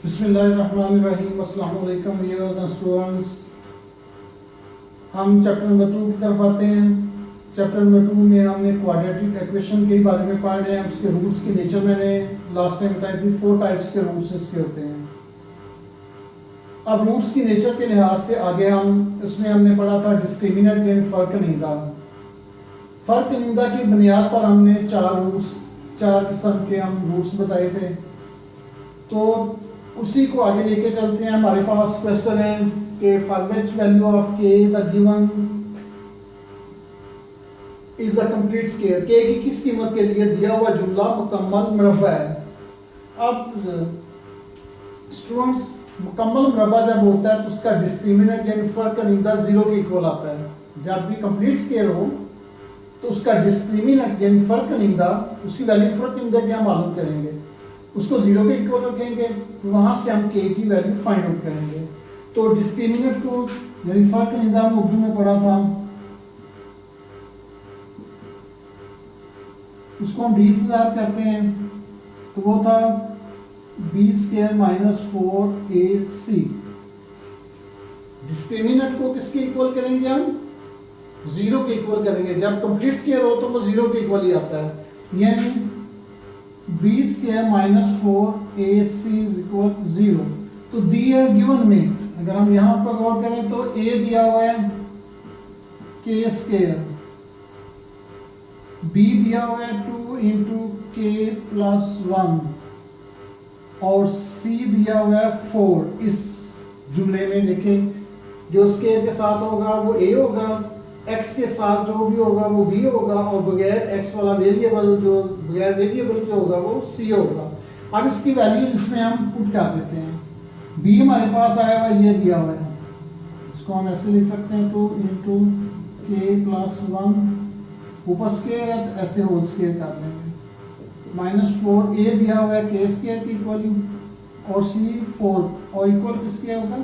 बिस्मिल्लाहिर्रहमानिर्रहीम। अस्सलाम वालेकुम व्यूअर्स एंड स्टूडेंट्स। हम चैप्टर नंबर 2 की तरफ आते हैं। चैप्टर नंबर 2 में हमने क्वाड्रेटिक इक्वेशन के बारे में पढ़ रहे हैं। उसके रूट्स की नेचर मैंने लास्ट टाइम बताई थी। 4 टाइप्स के रूट्स इसके होते हैं। अब रूट्स की नेचर के लिहाज से आगे हम इसमें हमने पढ़ा था डिस्क्रिमिनेंट यानी फर्कनिंदा। फर्कनिंदा की बुनियाद पर हमने 4 किस्म के हम रूट्स बताए थे। तो उसी को आगे लेके चलते हैं। हमारे पास क्वेश्चन है कि फॉर व्हिच वैल्यू ऑफ के the given is the complete square. के की किस कीमत के लिए दिया हुआ जुमला मुकम्मल मुरब्बा है। अब स्टूडेंट्स, मुकम्मल मुरब्बा जब होता है तो उसका डिस्क्रिमिनेंट यानी फर्कनिंदा 0 के इक्वल आता है। जब भी कंप्लीट स्क्वायर हो तो उसका डिस्क्रिमिनेंट यानी फर्कनिंदा, उसकी वैल्यू फर्कनिंदा क्या मालूम करेंगे, उसको 0 के इक्वल रखेंगे, तो वहाँ से हम के की वैल्यू फाइंड आउट करेंगे। तो डिस्क्रिमिनेंट को यानी फर्कनिंदा हम उर्दू में पढ़ा था, उसको हम डी से ज़ाहिर करते हैं। तो वो था B square minus 4ac। Discriminant को किसके इक्वल करेंगे हम, 0 के इक्वल करेंगे। जब कंप्लीट स्क्वायर हो तो वो 0 के इक्वल ही आता है। यानी B square minus 4ac is equal 0। तो दिए गिवन में अगर हम यहाँ पर गौर करें तो a दिया हुआ है k स्क्वायर, b दिया हुआ है 2 इंटू k प्लस 1 और c दिया हुआ है 4। इस जुमले में देखें जो स्क्वायर के साथ होगा वो a होगा, x के साथ जो भी होगा वो b होगा और बगैर x वाला वेरिएबल जो बगैर वेरिएबल के होगा वो c होगा। अब इसकी वैल्यू इसमें हम पुट कर देते हैं। b हमारे पास आया हुआ ये दिया हुआ है, इसको हम ऐसे लिख सकते हैं 2 इंटू k प्लस 1, ऊपर स्क्वायर है तो ऐसे होल स्क्वायर कर लेंगे। माइनस 4a दिया हुआ है k स्क्वायर की इक्वली और c 4 और इक्वल किसके होगा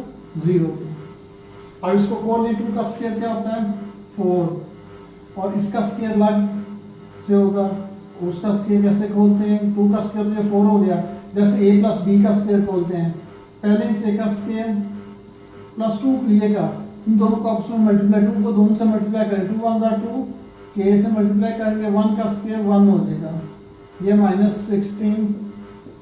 0 के। अब इसको खोल लें, 2 का स्क्वायर क्या होता है 4 और इसका स्क्वायर अलग से होगा, उसका स्क्वायर कैसे खोलते हैं, 2 का स्क्वायर तो ये 4 हो गया। जैसे a प्लस b का स्क्वायर खोलते हैं, पहले से का स्क्वायर प्लस 2 लिएगा, इन दोनों को आपस में मल्टीप्लाई, 2 को दोनों से मल्टीप्लाई करें, 2 1 ज़ा 2, k से मल्टीप्लाई करेंगे 1 का स्क्वायर 1 हो जाएगा, ये माइनस 16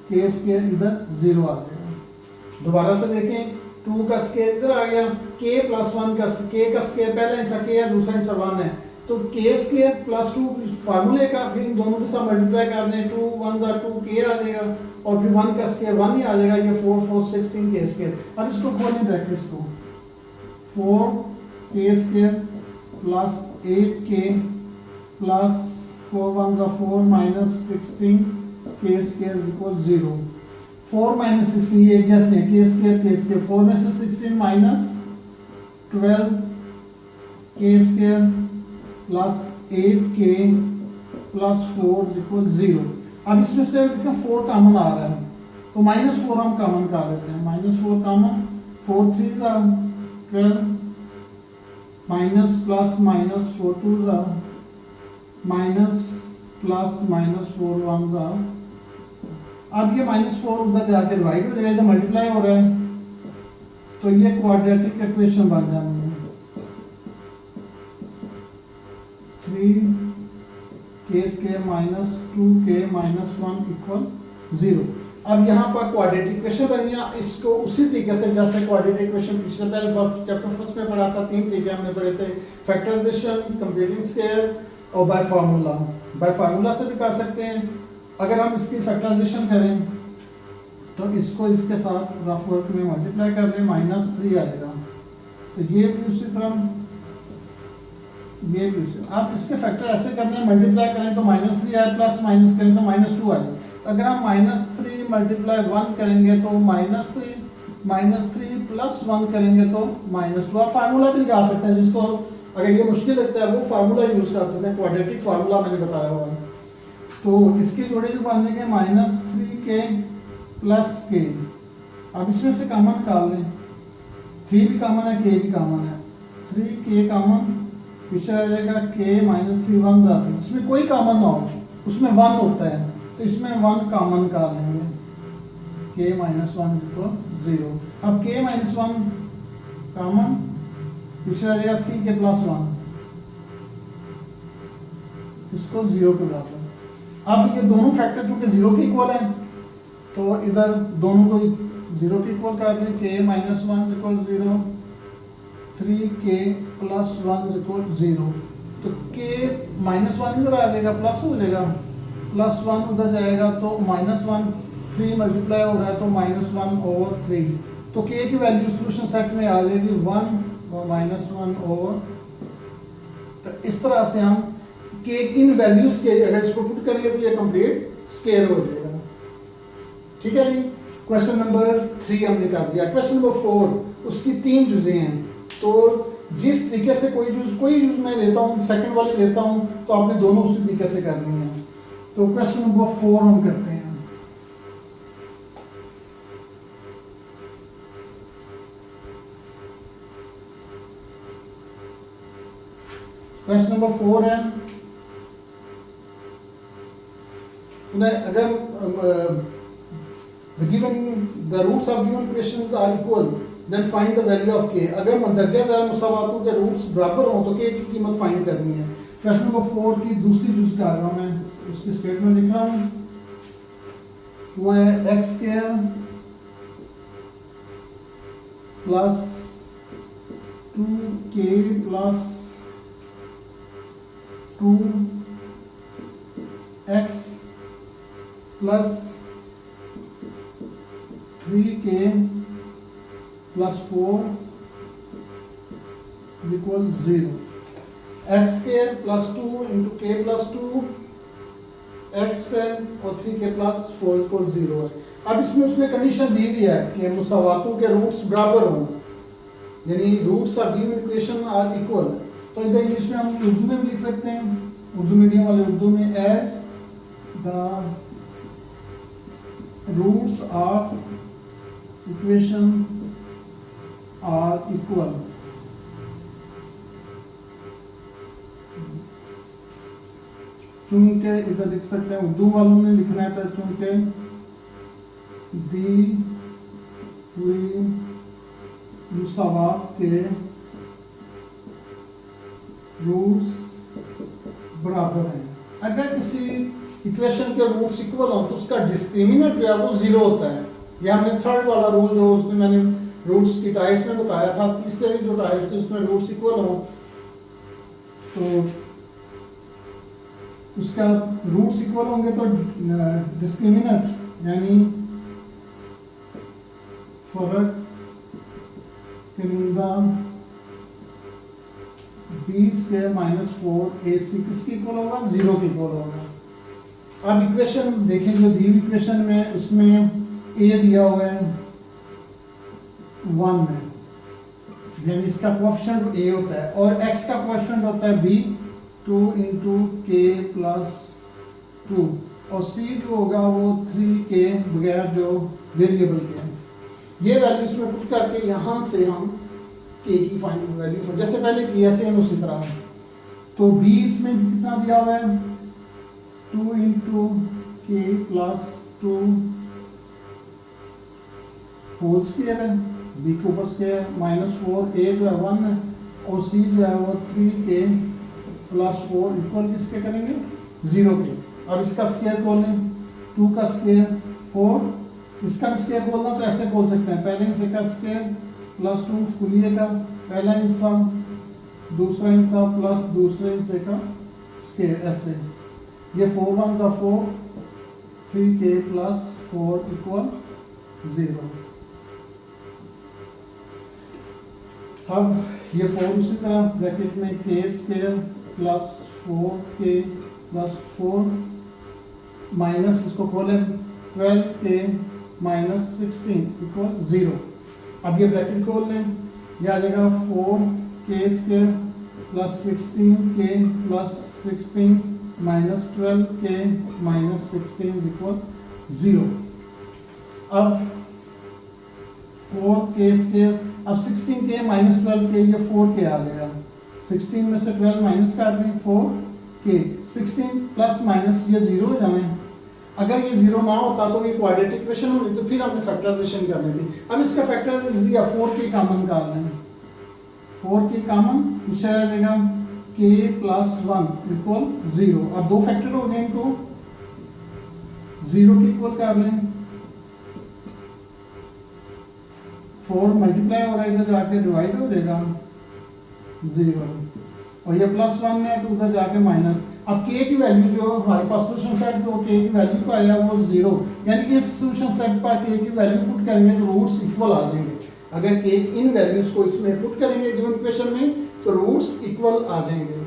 k स्क्वायर इधर 0 आ जाएगा। दोबारा से देखें, 2 का स्क्वायर इधर आ गया, k प्लस 1 का k का स्क्वायर पहला हिस्सा k है दूसरा हिस्सा 1 है, तो k स्क्वायर प्लस 2 फार्मूले का फिर इन दोनों के साथ मल्टीप्लाई कर दें, 2 1 ज़ा 2 k आ जाएगा और फिर 1 का स्क्वायर 1 ही आ जाएगा, ये 4 4 16 k स्क्वायर। अब इसको खोलें ब्रैकेट्स को, 4 k square plus 8k plus 4 1 ज़ा 4 minus 16 k square equal 0। 4 minus 16 ये एक जैसे है, k स्क्वायर 4 में से 16 minus 12 k square plus 8k plus 4 equal 0। अब इसमें से 4 कॉमन आ रहा है तो माइनस 4 हम कॉमन कर लेते हैं, माइनस 4 कॉमन, 4 3 ज़ा 12 माइनस प्लस माइनस 4 2 ज़ा माइनस प्लस माइनस 4 1 ज़ा। अब ये माइनस 4 उधर जाके डिवाइड हो जाएगा, इधर मल्टीप्लाई हो रहा है तो ये क्वाड्रेटिक इक्वेशन बन जानी है 3k square minus 2k minus 1 equal 0। अब यहाँ पर क्वाड्रेटिक इक्वेशन बनी है। इसको उसी तरीके से जैसे क्वाड्रेटिक इक्वेशन पिछले पहले चैप्टर फर्स्ट में पढ़ा था, 3 तरीके हमने पढ़े थे, फैक्टराइजेशन, कंप्यूटिंग स्क्वायर और बाय फार्मूला। बाय फार्मूला से भी कर सकते हैं। अगर हम इसकी फैक्टराइजेशन करें तो इसको इसके साथ रफ वर्क में मल्टीप्लाई कर लें, माइनस 3 आएगा, तो ये भी उसी तरह ये भी उसी। अब इसके फैक्टर ऐसे करने हैं, मल्टीप्लाई करें तो माइनस 3 आए, प्लस माइनस करें तो माइनस 2 आए। अगर हम माइनस 3 मल्टीप्लाई 1 करेंगे तो माइनस 3 प्लस 1 करेंगे तो माइनस 2। आप फार्मूला भी लगा सकते हैं, जिसको अगर ये मुश्किल लगता है वो फार्मूला यूज़ कर सकते हैं, क्वाड्रेटिक फार्मूला मैंने बताया हुआ है। तो इसके जोड़े जो बनेंगे माइनस 3k प्लस k। अब इसमें से कॉमन निकाल लें, 3 भी कॉमन है k भी कॉमन है, 3k कॉमन, पीछे आ जाएगा k माइनस 3 1 जाता है, इसमें कोई कॉमन ना हो उसमें 1 होता है तो इसमें 1 कॉमन निकाल लेंगे, k minus one equal zero. अब k माइनस वन कॉमन पिछला लिया 3k प्लस वन, इसको जीरो के बराबर। अब ये दोनों फैक्टर क्योंकि जीरो के इक्वल है तो इधर दोनों को जीरो के इक्वल कर दें। k minus one equal zero, 3k plus one equal zero. तो k माइनस वन इधर आ जाएगा, प्लस हो जाएगा, प्लस वन उधर जाएगा तो माइनस वन, 3 मल्टीप्लाई हो रहा है तो माइनस वन ओवर 3। तो k की वैल्यू सोल्यूशन सेट में आ जाएगी 1 और माइनस वन ओवर। तो इस तरह से हम k इन वैल्यूज के अगर इसको पुट करेंगे तो ये कंप्लीट स्केयर हो जाएगा। ठीक है जी। क्वेश्चन नंबर 3 हमने कर दिया। क्वेश्चन नंबर 4, उसकी 3 जुज़े हैं। तो जिस तरीके से कोई जुज मैं लेता हूँ, सेकंड वाली लेता हूँ, तो आपने दोनों उसी तरीके से करनी है। तो क्वेश्चन नंबर 4 हम करते हैं। क्वेश्चन नंबर 4 है, अगर the roots of given questions are equal then find the value of k। अगर मंदरजा ज़ार मुसावातों के रूट्स बराबर हों तो k की कीमत फाइंड करनी है। क्वेश्चन नंबर 4 की दूसरी जुज कर रहा हूँ मैं, उसकी स्टेटमेंट लिख रहा हूँ, वो है x square plus 2k plus 2x plus 3k plus 4 equal 0। X square plus 2 into के प्लस 2 एक्स और 3k प्लस 4 इक्वल 0 है। अब इसमें उसने कंडीशन दी हुई है कि मुसावातों के रूट्स बराबर हों, यानी roots of given equation are equal. तो इधर इंग्लिश में हम उर्दू में भी लिख सकते हैं, उर्दू मीडियम वाले उर्दू में, as the roots of equation are equal. चूंकि इधर लिख सकते हैं, उर्दू वालों ने लिखना है तो चूंकि दी हुई मुसावात के रूट्स बराबर हैं। अगर किसी इक्वेशन के रूट्स इक्वल हो तो उसका डिस्क्रिमिनेंट जो है वो जीरो होता है। यह हमने थर्ड वाला रूल जो उसमें मैंने रूट्स की टाइप्स में बताया था, तीसरे जो टाइप्स थे उसमें रूट्स इक्वल हो तो उसका रूट्स इक्वल होंगे तो डिस्क्रिमिनेंट यानी फर्क कनीदा b² माइनस 4ac किसकी इक्वल होगा? 0 के इक्वल होगा। अब इक्वेशन देखें, जो दी इक्वेशन में उसमें a दिया हुआ है 1 में, यानी इसका कोएफिशिएंट a होता है और x का कोएफिशिएंट होता है b 2 इंटू k प्लस 2 और c जो होगा वो 3k बगैर जो वेरिएबल के हैं। ये वैल्यूज में पुट करके यहाँ से हम k की फाइनल वैल्यू for जैसे पहले किया सेम उसी तरह। तो b इसमें कितना दिया हुआ है 2 into k plus 2 whole square है, b के ऊपर स्क्वायर माइनस 4, a जो है 1 है और c जो है वो 3k प्लस 4 इक्वल किसके करेंगे 0 के। अब इसका स्क्वायर खोल लें, 2 का स्क्वायर 4, इसका स्क्वायर खोलना तो ऐसे खोल सकते हैं, पहले हिस्से का स्क्वायर प्लस 2 फुलिए का पहला हिस्सा, दूसरा हिस्सा प्लस दूसरे हिस्से का स्क्वायर, ऐसे ये 4 1 का 4, 3k प्लस 4 इक्वल 0। अब ये 4 उसी तरह ब्रैकेट में k square plus 4k plus 4 minus इसको खोलें 12k माइनस 16 इक्वल 0। अब ये ब्रैकेट खोल लें, यह आ जाएगा 4k square plus 16k plus 16 minus 12k minus 16 equal 0। अब 4k स्क्वायर, अब 16k माइनस 12k ये 4k आ जाएगा, 16 में से 12 माइनस कर दें 4k, 16 प्लस माइनस ये 0 हो जाए। अगर ये जीरो ना होता तो ये क्वाड्रेटिक इक्वेशन होनी, तो फिर हमने फैक्टराइजेशन करनी थी। अब इसका फैक्टर इजी है, 4 की कॉमन निकाल लें, 4 की कॉमन इससे आ जाएगा k प्लस 1 इक्वल 0। अब दो फैक्टर हो गए, इनको 0 के इक्वल कर लें, 4 मल्टीप्लाई हो रहा है, इधर जाके डिवाइड हो जाएगा 0, और ये प्लस 1 है तो उधर जाके माइनस। अब k की वैल्यू जो हमारे पास सोल्यूशन सेट जो k की वैल्यू को आया वो 0, यानी इस सोल्यूशन सेट पर k की वैल्यू पुट करेंगे तो रूट्स इक्वल आ जाएंगे। अगर k इन वैल्यूज को इसमें पुट करेंगे गिवन इक्वेशन में तो रूट्स इक्वल आ जाएंगे।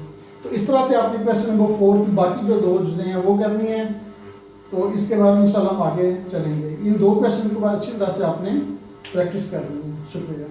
तो इस तरह से आपने क्वेश्चन नंबर 4 की बाकी जो दो चीजें हैं वो करनी है, तो इसके बाद इंशाल्लाह हम आगे चलेंगे। इन दो क्वेश्चन के बाद अच्छी तरह से आपने प्रैक्टिस करनी है। शुक्रिया।